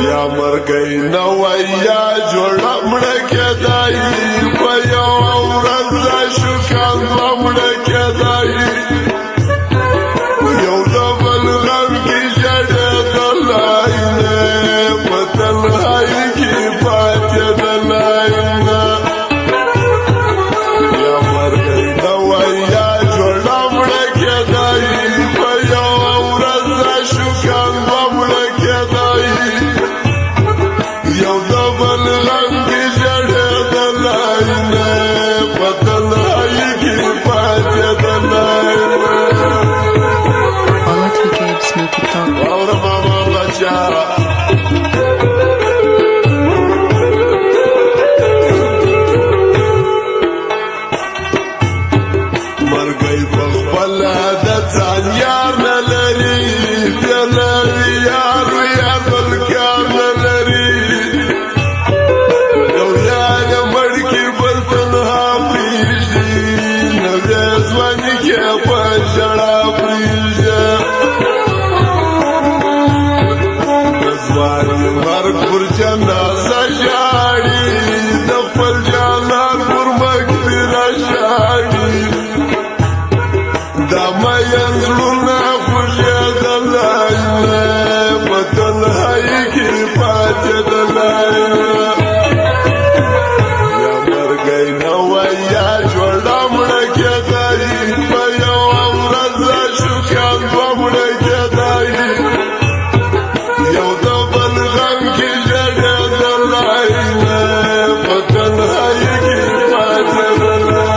یا مرګی نوی یا جوړه مړه کېدای په یوه ورځ راشو کاندوه مړه کېدای یو د بل غم کې ژړېدلی نه په تنهایي کې پاتېدلی نه یا مرګی نوی یا جوړه مړه کېدای په یوه ورځ راشو کاندوه مړه کېدای یو د بل غم کې ژړېدلی نه په تنهایي کې پاتېدلی نه واوره ماما بچه مرګی په خپله د ځان یار نه لري بیا له یار یا بل کار نه لري یو یار یې مړ کړي بل تنها پرېږدي نو بیا ځواني کې په ژړا پرېږدي د ځواني مرګ پر جنازه ژاړي د خپل جانان پر مقبره ژاړي دا مین زړونه خوږېدلی نه په تنهایي کې پاتېدلی نه یا مرګی نوی یا جوړه مړه کېدای په یوه ورځ راشو کاندوه مړه کېدای یو د بل غم کې ژړېدلی نه په تنهایي کې پاتېدلی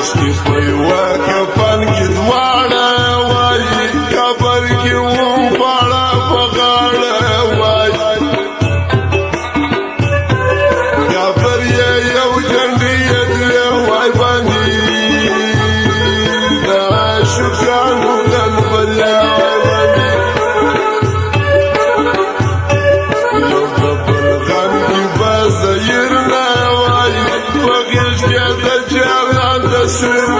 چې په یوه کفن کې دواړه وایي قبر کې وم خواړه په غاړه وایي قبر یې یو جنډې یې دوې وای باندې د عاشقانو غلبلې وای باندې یو د بل غم کې به زیر نه وایي په غېږ کې د جانان د سر